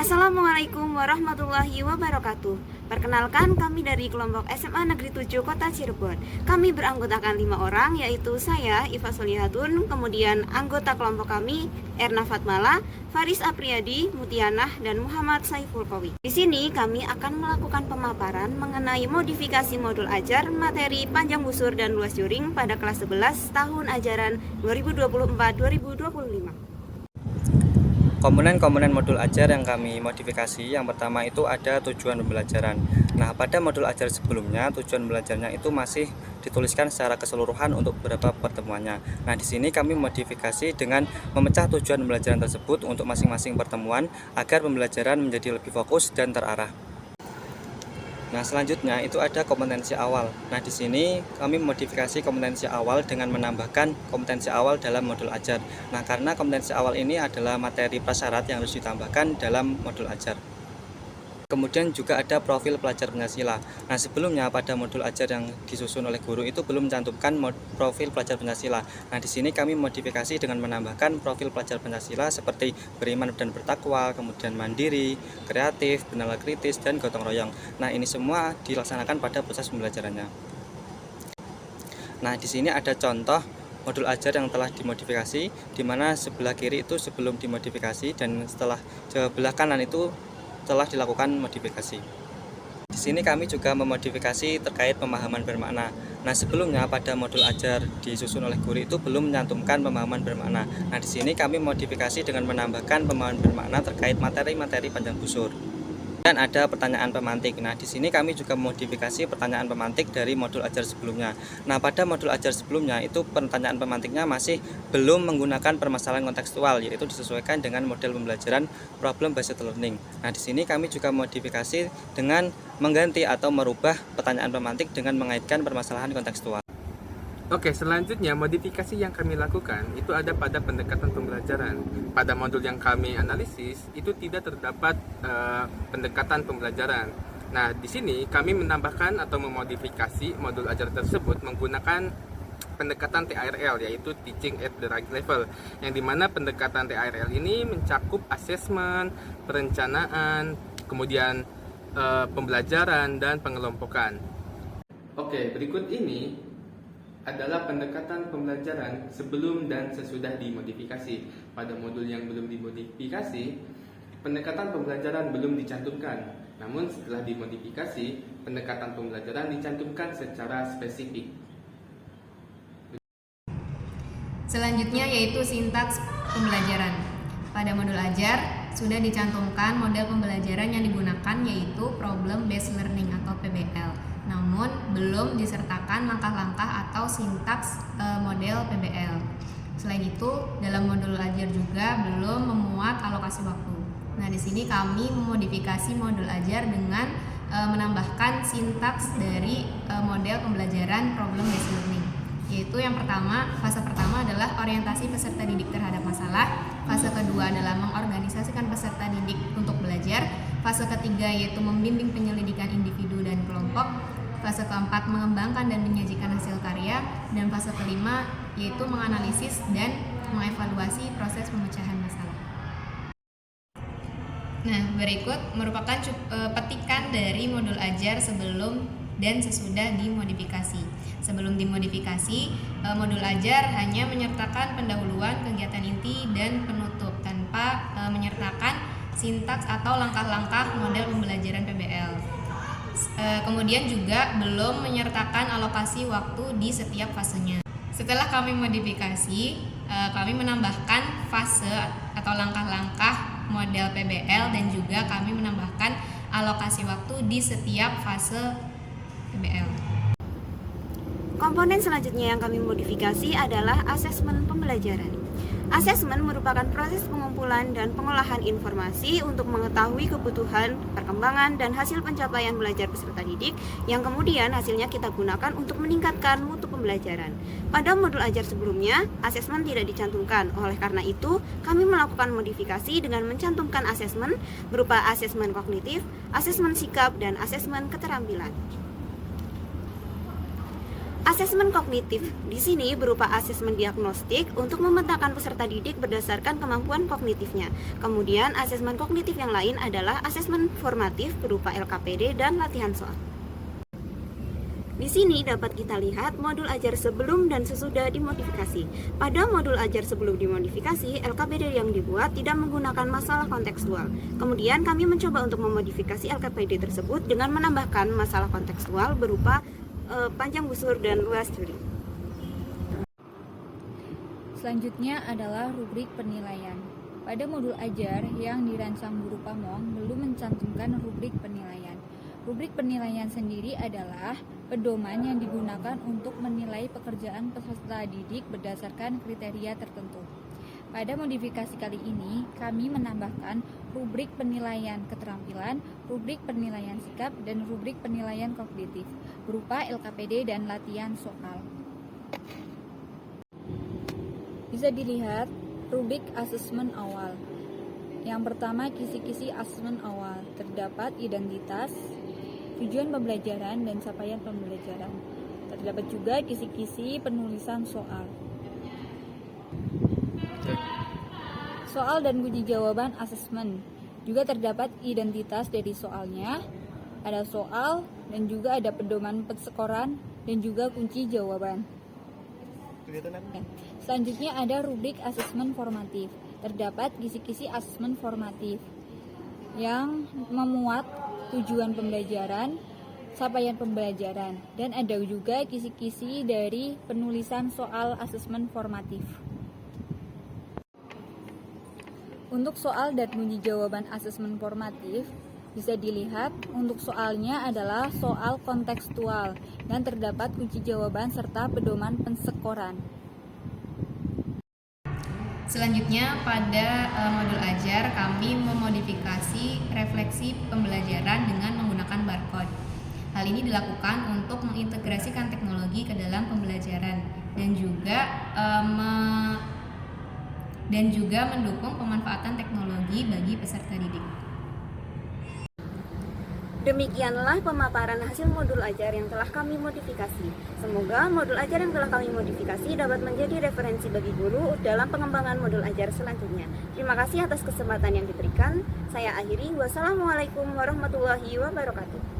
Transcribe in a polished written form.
Assalamualaikum warahmatullahi wabarakatuh. Perkenalkan, kami dari kelompok SMA Negeri 7 Kota Cirebon. Kami beranggotakan 5 orang, yaitu saya, Iva Solihatun, kemudian anggota kelompok kami, Erna Fatmala, Faris Apriyadi, Mutianah, dan Muhammad Saiful Qawi. Di sini kami akan melakukan pemaparan mengenai modifikasi modul ajar materi panjang busur dan luas juring pada kelas 11 tahun ajaran 2024-2025. Komponen-komponen modul ajar yang kami modifikasi, yang pertama itu ada tujuan pembelajaran. Nah, pada modul ajar sebelumnya, tujuan belajarnya itu masih dituliskan secara keseluruhan untuk beberapa pertemuannya. Nah, di sini kami modifikasi dengan memecah tujuan pembelajaran tersebut untuk masing-masing pertemuan agar pembelajaran menjadi lebih fokus dan terarah. Nah, selanjutnya itu ada kompetensi awal. Nah, di sini kami modifikasi kompetensi awal dengan menambahkan kompetensi awal dalam modul ajar. Nah, karena kompetensi awal ini adalah materi prasyarat yang harus ditambahkan dalam modul ajar. Kemudian juga ada profil pelajar Pancasila. Nah, sebelumnya pada modul ajar yang disusun oleh guru itu belum mencantumkan profil pelajar Pancasila. Nah, di sini kami modifikasi dengan menambahkan profil pelajar Pancasila seperti beriman dan bertakwa, kemudian mandiri, kreatif, bernalar kritis, dan gotong royong. Nah, ini semua dilaksanakan pada proses pembelajarannya. Nah, di sini ada contoh modul ajar yang telah dimodifikasi, di mana sebelah kiri itu sebelum dimodifikasi dan setelah sebelah kanan itu telah dilakukan modifikasi. Di sini kami juga memodifikasi terkait pemahaman bermakna. Nah, sebelumnya pada modul ajar disusun oleh guru itu belum menyantumkan pemahaman bermakna. Nah, di sini kami modifikasi dengan menambahkan pemahaman bermakna terkait materi-materi panjang busur. Dan ada pertanyaan pemantik. Nah, di sini kami juga memodifikasi pertanyaan pemantik dari modul ajar sebelumnya. Nah, pada modul ajar sebelumnya itu pertanyaan pemantiknya masih belum menggunakan permasalahan kontekstual, yaitu disesuaikan dengan model pembelajaran problem based learning. Nah, di sini kami juga modifikasi dengan mengganti atau merubah pertanyaan pemantik dengan mengaitkan permasalahan kontekstual. Oke, selanjutnya modifikasi yang kami lakukan itu ada pada pendekatan pembelajaran. Pada modul yang kami analisis itu tidak terdapat pendekatan pembelajaran. Nah, di sini kami menambahkan atau memodifikasi modul ajar tersebut menggunakan pendekatan TARL, yaitu Teaching at the Right Level, yang dimana pendekatan TARL ini mencakup asesmen, perencanaan, kemudian pembelajaran dan pengelompokan. Oke, berikut ini adalah pendekatan pembelajaran sebelum dan sesudah dimodifikasi. Pada modul yang belum dimodifikasi, pendekatan pembelajaran belum dicantumkan. Namun setelah dimodifikasi, pendekatan pembelajaran dicantumkan secara spesifik. Selanjutnya yaitu sintaks pembelajaran. Pada modul ajar sudah dicantumkan model pembelajaran yang digunakan, yaitu problem based learning atau PBL. Namun belum disertakan langkah-langkah atau sintaks model PBL. Selain itu, dalam modul ajar juga belum memuat alokasi waktu. Nah, di sini kami memodifikasi modul ajar dengan menambahkan sintaks dari model pembelajaran problem based learning. Yaitu yang pertama, fase pertama adalah orientasi peserta didik terhadap masalah. Fase kedua adalah mengorganisasikan peserta didik untuk belajar. Fase ketiga yaitu membimbing penyelidikan individu dan kelompok. Fase keempat mengembangkan dan menyajikan hasil karya. Dan fase kelima yaitu menganalisis dan mengevaluasi proses pemecahan masalah. Nah, berikut merupakan petikan dari modul ajar sebelum dan sesudah dimodifikasi. Sebelum dimodifikasi, modul ajar hanya menyertakan pendahuluan, kegiatan inti, dan penutup tanpa menyertakan sintaks atau langkah-langkah model pembelajaran PBL. Kemudian juga belum menyertakan alokasi waktu di setiap fasenya. Setelah kami modifikasi, kami menambahkan fase atau langkah-langkah model PBL dan juga kami menambahkan alokasi waktu di setiap fase PBL. Komponen selanjutnya yang kami modifikasi adalah asesmen pembelajaran. Asesmen merupakan proses pengumpulan dan pengolahan informasi untuk mengetahui kebutuhan, perkembangan, dan hasil pencapaian belajar peserta didik yang kemudian hasilnya kita gunakan untuk meningkatkan mutu pembelajaran. Pada modul ajar sebelumnya, asesmen tidak dicantumkan. Oleh karena itu, kami melakukan modifikasi dengan mencantumkan asesmen berupa asesmen kognitif, asesmen sikap, dan asesmen keterampilan. Asesmen kognitif di sini berupa asesmen diagnostik untuk memetakan peserta didik berdasarkan kemampuan kognitifnya. Kemudian asesmen kognitif yang lain adalah asesmen formatif berupa LKPD dan latihan soal. Di sini dapat kita lihat modul ajar sebelum dan sesudah dimodifikasi. Pada modul ajar sebelum dimodifikasi, LKPD yang dibuat tidak menggunakan masalah kontekstual. Kemudian kami mencoba untuk memodifikasi LKPD tersebut dengan menambahkan masalah kontekstual berupa panjang busur dan luas duri. Selanjutnya adalah rubrik penilaian. Pada modul ajar yang dirancang Guru Pamong belum mencantumkan rubrik penilaian. Rubrik penilaian sendiri adalah pedoman yang digunakan untuk menilai pekerjaan peserta didik berdasarkan kriteria tertentu. Pada modifikasi kali ini, kami menambahkan rubrik penilaian keterampilan, rubrik penilaian sikap, dan rubrik penilaian kognitif, berupa LKPD dan latihan soal. Bisa dilihat rubrik asesmen awal. Yang pertama, kisi-kisi asesmen awal. Terdapat identitas, tujuan pembelajaran, dan capaian pembelajaran. Terdapat juga kisi-kisi penulisan soal. Soal dan kunci jawaban asesmen. Juga terdapat identitas dari soalnya, ada soal, dan juga ada pedoman penskoran, dan juga kunci jawaban. Selanjutnya ada rubrik asesmen formatif. Terdapat kisi-kisi asesmen formatif yang memuat tujuan pembelajaran, capaian pembelajaran, dan ada juga kisi-kisi dari penulisan soal asesmen formatif. Untuk soal dan kunci jawaban asesmen formatif, bisa dilihat untuk soalnya adalah soal kontekstual dan terdapat kunci jawaban serta pedoman penskoran. Selanjutnya pada modul ajar kami memodifikasi refleksi pembelajaran dengan menggunakan barcode. Hal ini dilakukan untuk mengintegrasikan teknologi ke dalam pembelajaran dan juga mendukung pemanfaatan teknologi bagi peserta didik. Demikianlah pemaparan hasil modul ajar yang telah kami modifikasi. Semoga modul ajar yang telah kami modifikasi dapat menjadi referensi bagi guru dalam pengembangan modul ajar selanjutnya. Terima kasih atas kesempatan yang diberikan. Saya akhiri. Wassalamualaikum warahmatullahi wabarakatuh.